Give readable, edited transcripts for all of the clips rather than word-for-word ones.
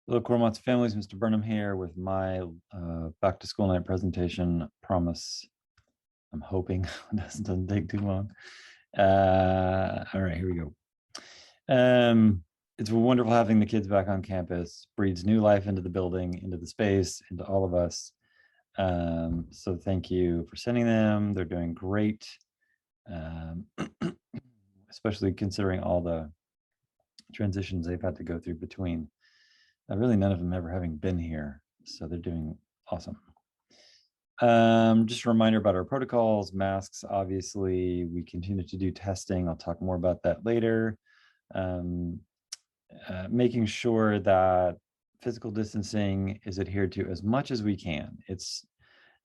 Hello, Cormorants families. Mr. Burnham here with my back to school night presentation. Promise, I'm hoping it doesn't take too long. All right, here we go. It's wonderful having the kids back on campus. Breathes new life into the building, into the space, into all of us. So thank you for sending them. They're doing great, especially considering all the transitions they've had to go through between. Really none of them ever having been here, so they're doing awesome. Just a reminder about our protocols, masks, obviously, we continue to do testing. I'll talk more about that later. Making sure that physical distancing is adhered to as much as we can. It's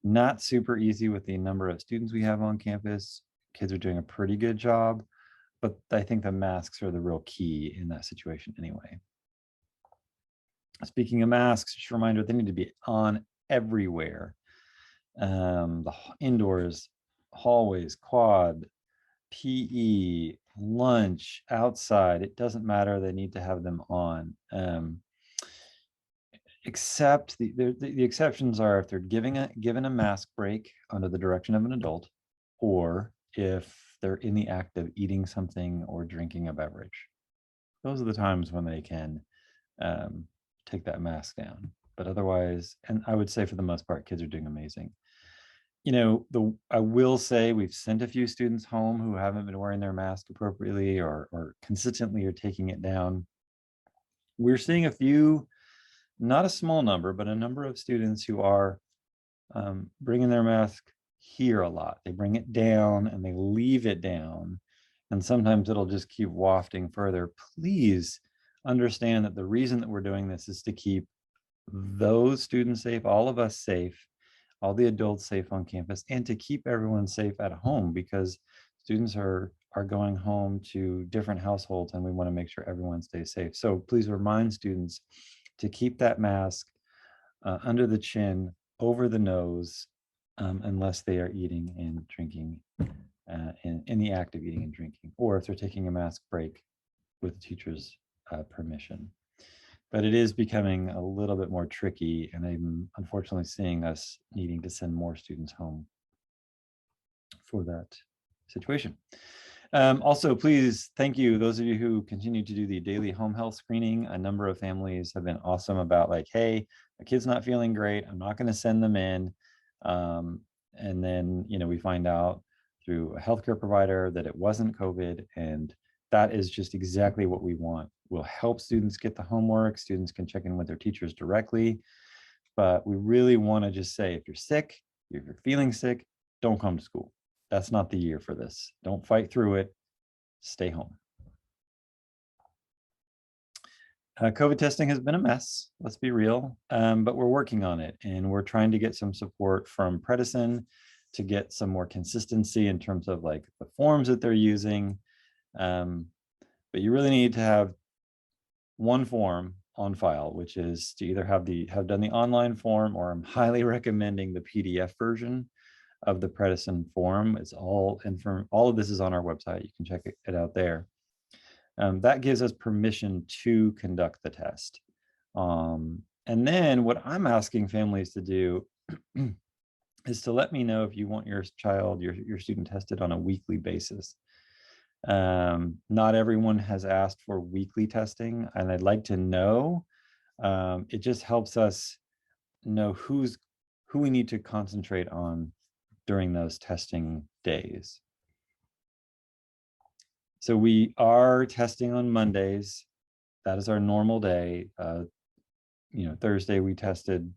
not super easy with the number of students we have on campus. Kids are doing a pretty good job, but I think the masks are the real key in that situation anyway. Speaking of masks, just a reminder, they need to be on everywhere. The indoors, hallways, quad, PE, lunch, outside, it doesn't matter, they need to have them on. Except the exceptions are if they're given a mask break under the direction of an adult, or if they're in the act of eating something or drinking a beverage. Those are the times when they can take that mask down. But otherwise, and I would say for the most part, kids are doing amazing. You know, I will say we've sent a few students home who haven't been wearing their mask appropriately or consistently are taking it down. We're seeing a few, not a small number, but a number of students who are bringing their mask here a lot. They bring it down and they leave it down. And sometimes it'll just keep wafting further. Please understand that the reason that we're doing this is to keep those students safe, all of us safe, all the adults safe on campus, and to keep everyone safe at home, because students are going home to different households and we want to make sure everyone stays safe. So please remind students to keep that mask under the chin, over the nose, unless they are eating and drinking, in the act of eating and drinking, or if they're taking a mask break with the teacher's permission. But it is becoming a little bit more tricky, and I'm unfortunately seeing us needing to send more students home for that situation. Also, please, thank you, those of you who continue to do the daily home health screening. A number of families have been awesome about like, hey, my kid's not feeling great, I'm not going to send them in. And then, you know, we find out through a healthcare provider that it wasn't COVID, and that is just exactly what we want. We'll help students get the homework. Students can check in with their teachers directly, but we really want to just say, if you're sick, if you're feeling sick, don't come to school. That's not the year for this. Don't fight through it. Stay home. COVID testing has been a mess, let's be real, but we're working on it, and we're trying to get some support from BTSN to get some more consistency in terms of like the forms that they're using. But you really need to have one form on file, which is to either have done the online form, or I'm highly recommending the PDF version of the BTSN form. It's all of this is on our website. You can check it out there. That gives us permission to conduct the test. And then what I'm asking families to do is to let me know if you want your child, your student tested on a weekly basis. Not everyone has asked for weekly testing, and I'd like to know. It just helps us know who we need to concentrate on during those testing days. So we are testing on Mondays. That is our normal day. You know, Thursday we're testing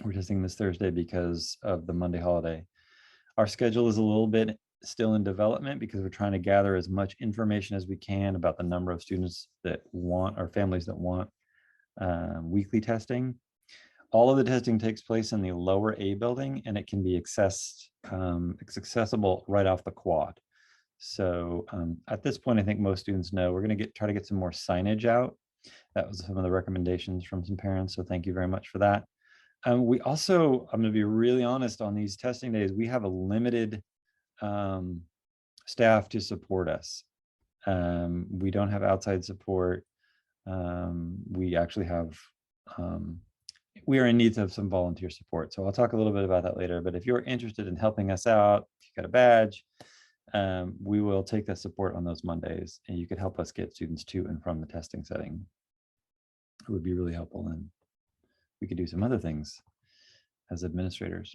this Thursday because of the Monday holiday. Our schedule is a little bit still in development because we're trying to gather as much information as we can about the number of students that want, or families that want weekly testing. All of the testing takes place in the lower A building, and it can be accessed, it's accessible right off the quad. So at this point, I think most students know we're going to try to get some more signage out. That was some of the recommendations from some parents, so thank you very much for that. We also, I'm going to be really honest, on these testing days, we have a limited staff to support us. We don't have outside support. We actually have, we are in need of some volunteer support. So I'll talk a little bit about that later, but if you're interested in helping us out, if you got a badge, we will take that support on those Mondays, and you could help us get students to and from the testing setting. It would be really helpful, and we could do some other things as administrators.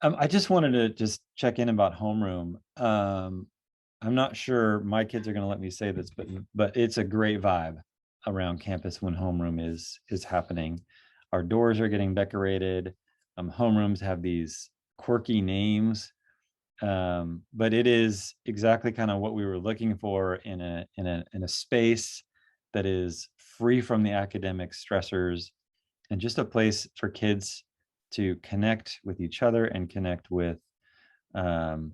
I just wanted to just check in about homeroom. I'm not sure my kids are going to let me say this, but it's a great vibe around campus when homeroom is happening. Our doors are getting decorated. Homerooms have these quirky names, but it is exactly kind of what we were looking for in a space that is free from the academic stressors, and just a place for kids to connect with each other and connect with an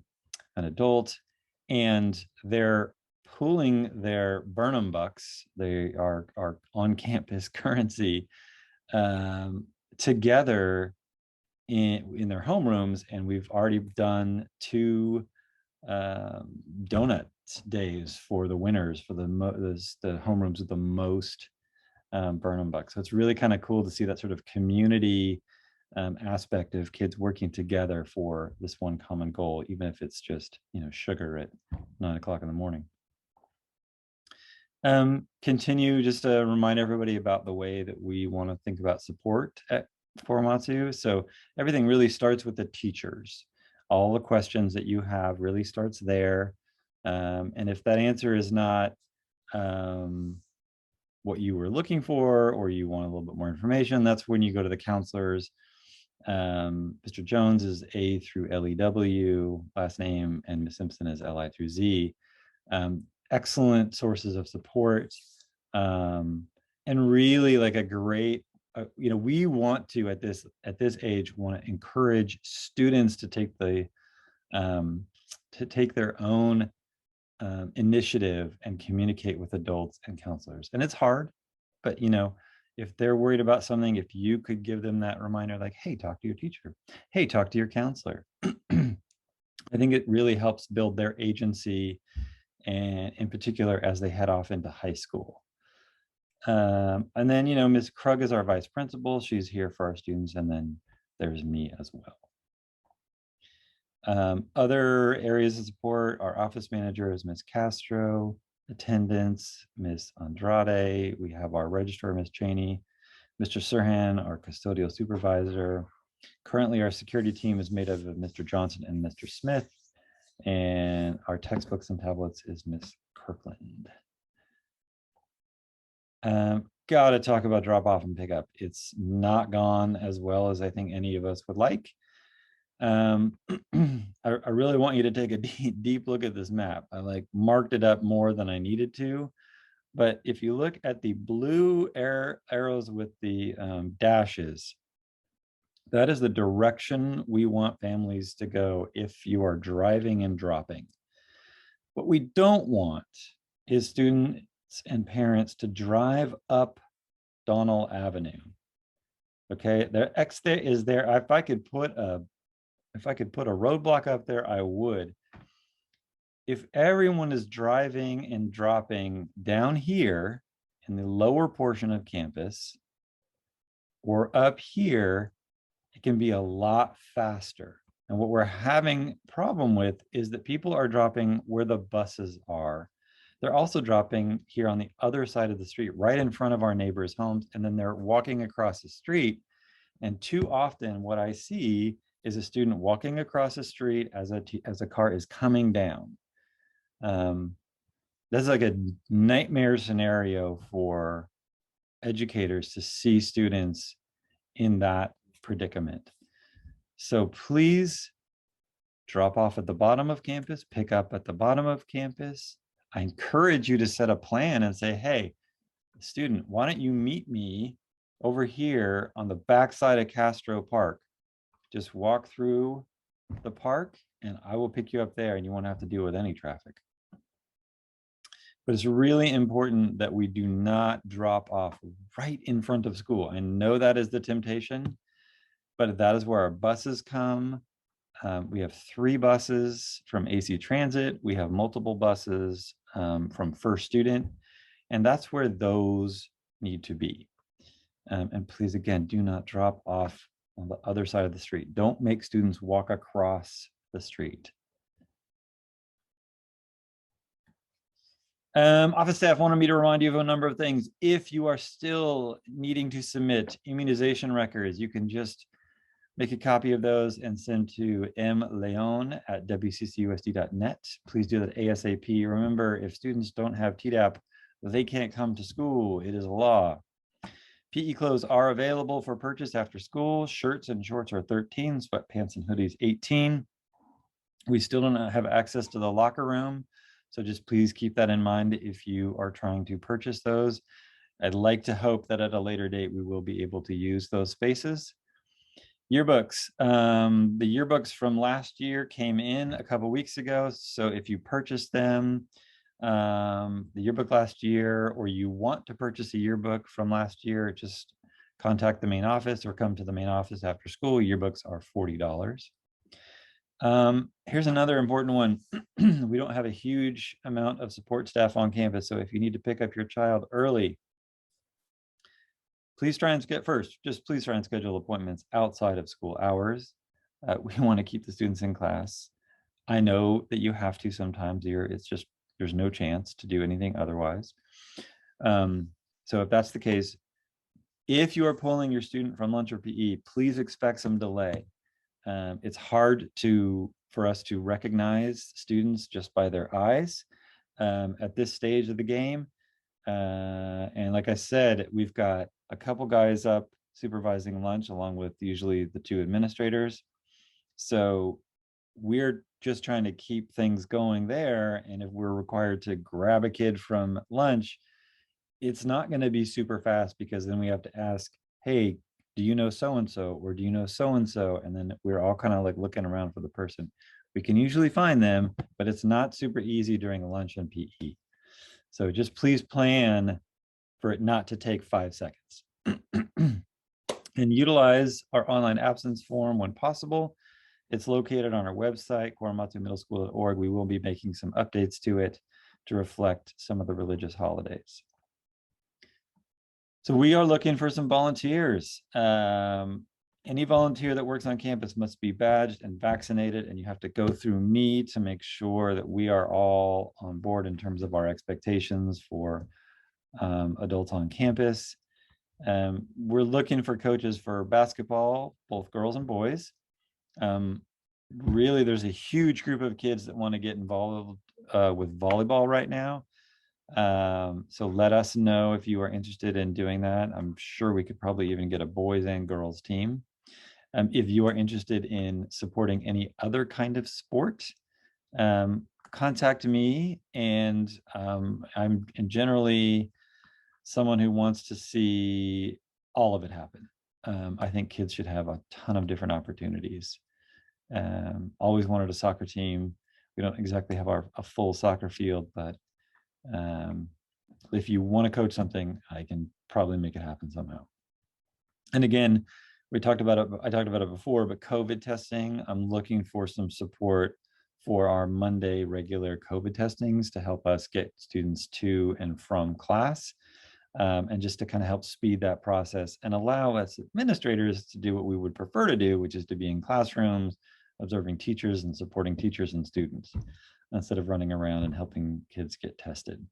adult. And they're pooling their Burnham bucks, they are on-campus currency, together in their homerooms. And we've already done 2 donut days for the winners, for the homerooms with the most Burnham bucks. So it's really kind of cool to see that sort of community aspect of kids working together for this one common goal, even if it's just, sugar at 9 o'clock in the morning. Continue just to remind everybody about the way that we want to think about support at Korematsu. So everything really starts with the teachers. All the questions that you have really starts there. And if that answer is not what you were looking for, or you want a little bit more information, that's when you go to the counselors. Mr. Jones is A through LEW last name, and Ms. Simpson is LI through Z. Excellent sources of support, and really like a great, we want to at this age want to encourage students to take their own initiative and communicate with adults and counselors. And it's hard, but if they're worried about something, if you could give them that reminder, like, hey, talk to your teacher, hey, talk to your counselor. I think it really helps build their agency, and in particular as they head off into high school. And then Ms. Krug is our vice principal. She's here for our students, and then there's me as well. Other areas of support, our office manager is Ms. Castro, attendance, Ms. Andrade. We have our registrar, Ms. Cheney, Mr. Sirhan, our custodial supervisor. Currently, our security team is made up of Mr. Johnson and Mr. Smith, and our textbooks and tablets is Ms. Kirkland. Got to talk about drop off and pick up. It's not gone as well as I think any of us would like. I really want you to take a deep look at this map. I marked it up more than I needed to, but if you look at the blue arrows with the dashes, that is the direction we want families to go if you are driving and dropping. What we don't want is students and parents to drive up Donnell Avenue. Okay, the X there is there. If I could put a roadblock up there, I would. If everyone is driving and dropping down here in the lower portion of campus or up here, it can be a lot faster. And what we're having a problem with is that people are dropping where the buses are. They're also dropping here on the other side of the street, right in front of our neighbors' homes, and then they're walking across the street. And too often what I see is a student walking across the street as a car is coming down. That's like a nightmare scenario for educators to see students in that predicament. So please drop off at the bottom of campus, pick up at the bottom of campus. I encourage you to set a plan and say, hey, student, why don't you meet me over here on the backside of Castro Park? Just walk through the park and I will pick you up there, and you won't have to deal with any traffic. But it's really important that we do not drop off right in front of school. I know that is the temptation, but that is where our buses come. We have 3 buses from AC Transit. We have multiple buses from First Student. And that's where those need to be. And please, again, do not drop off on the other side of the street. Don't make students walk across the street. Office staff wanted me to remind you of a number of things. If you are still needing to submit immunization records, you can just make a copy of those and send to mleon@wccusd.net. Please do that ASAP. Remember, if students don't have TDAP, they can't come to school. It is a law. PE clothes are available for purchase after school. Shirts and shorts are 13, sweatpants and hoodies 18. We still don't have access to the locker room, so just please keep that in mind if you are trying to purchase those. I'd like to hope that at a later date we will be able to use those spaces. Yearbooks. The yearbooks from last year came in a couple weeks ago, so if you purchased them, the yearbook last year, or you want to purchase a yearbook from last year, just contact the main office or come to the main office after school. Yearbooks are $40. Here's another important one. We don't have a huge amount of support staff on campus, so if you need to pick up your child early, please try and please try and schedule appointments outside of school hours. We want to keep the students in class. I know that you have to sometimes. It's just, there's no chance to do anything otherwise. So if that's the case, if you are pulling your student from lunch or PE, please expect some delay. It's hard for us to recognize students just by their eyes at this stage of the game. And like I said, we've got a couple guys up supervising lunch along with usually the two administrators. So we're just trying to keep things going there. And if we're required to grab a kid from lunch, it's not going to be super fast, because then we have to ask, hey, do you know so-and-so, or do you know so-and-so? And then we're all kind of like looking around for the person. We can usually find them, but it's not super easy during lunch and PE. So just please plan for it not to take 5 seconds. And utilize our online absence form when possible. It's located on our website, korematsumiddleschool.org. We will be making some updates to it to reflect some of the religious holidays. So we are looking for some volunteers. Any volunteer that works on campus must be badged and vaccinated, and you have to go through me to make sure that we are all on board in terms of our expectations for adults on campus. We're looking for coaches for basketball, both girls and boys. Really, there's a huge group of kids that want to get involved with volleyball right now. So let us know if you are interested in doing that. I'm sure we could probably even get a boys and girls team. If you are interested in supporting any other kind of sport, contact me. And I'm generally someone who wants to see all of it happen. I think kids should have a ton of different opportunities. Always wanted a soccer team. We don't exactly have a full soccer field, but if you want to coach something, I can probably make it happen somehow. And again, I talked about it before, but COVID testing, I'm looking for some support for our Monday regular COVID testings to help us get students to and from class, and just to kind of help speed that process and allow us administrators to do what we would prefer to do, which is to be in classrooms, observing teachers and supporting teachers and students, instead of running around and helping kids get tested.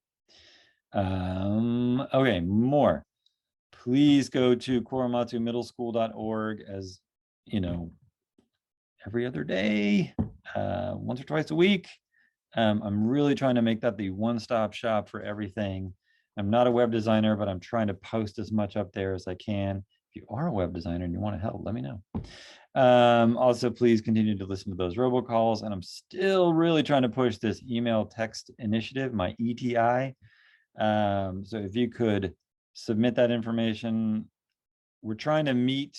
Okay, more. Please go to korematsumiddleschool.org, as you know, every other day, once or twice a week. I'm really trying to make that the one-stop shop for everything. I'm not a web designer, but I'm trying to post as much up there as I can. If you are a web designer and you want to help, let me know. Also, please continue to listen to those robocalls. And I'm still really trying to push this email text initiative, my ETI. So if you could submit that information, we're trying to meet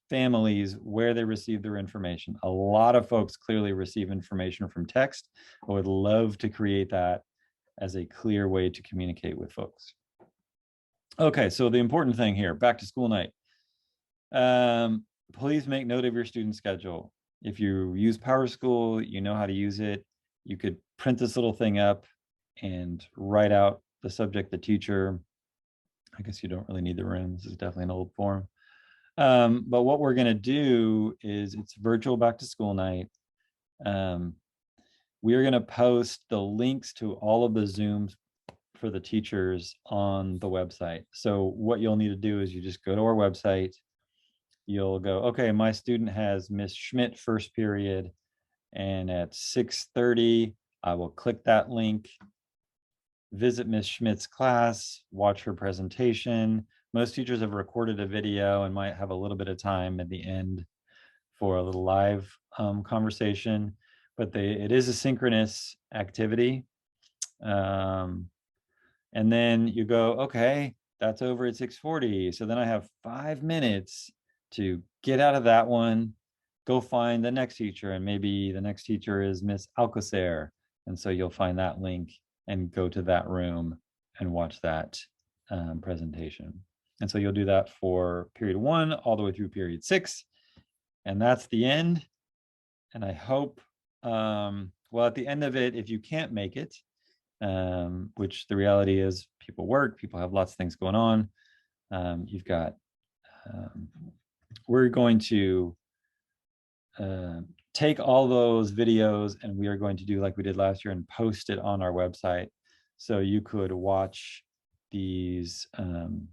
families where they receive their information. A lot of folks clearly receive information from text. I would love to create that as a clear way to communicate with folks. Okay, so the important thing here, back to school night. Please make note of your student schedule. If you use PowerSchool, you know how to use it. You could print this little thing up and write out the subject, the teacher. I guess you don't really need the room. This is definitely an old form. But what we're going to do is it's virtual back to school night. We are going to post the links to all of the Zooms for the teachers on the website. So what you'll need to do is you just go to our website. You'll go, okay, my student has Miss Schmidt first period, and at 6:30, I will click that link, visit Miss Schmidt's class, watch her presentation. Most teachers have recorded a video and might have a little bit of time at the end for a little live conversation, but it is a synchronous activity. And then you go, okay, that's over at 6:40. So then I have 5 minutes to get out of that one, go find the next teacher. And maybe the next teacher is Miss Alcocer. And so you'll find that link and go to that room and watch that presentation. And so you'll do that for period 1 all the way through period 6. And that's the end. And I hope, well, at the end of it, if you can't make it, which the reality is people work, people have lots of things going on. You've got, we're going to take all those videos and we are going to do like we did last year and post it on our website. So you could watch these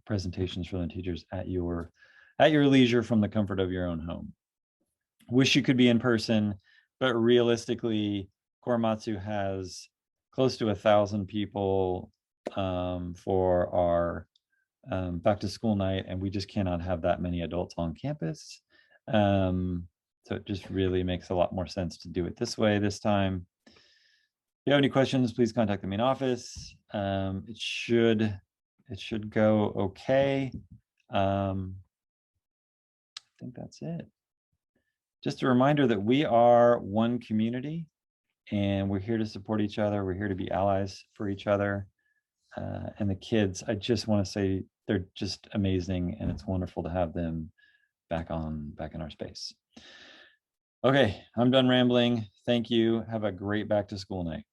presentations from the teachers at your leisure from the comfort of your own home. Wish you could be in person, but realistically, Korematsu has close to 1,000 people for our back to school night, and we just cannot have that many adults on campus. So it just really makes a lot more sense to do it this way this time. If you have any questions, please contact the main office. It should go okay. I think that's it. Just a reminder that we are one community and we're here to support each other. We're here to be allies for each other. And the kids, I just want to say they're just amazing and it's wonderful to have them back in our space. Okay, I'm done rambling. Thank you. Have a great back to school night.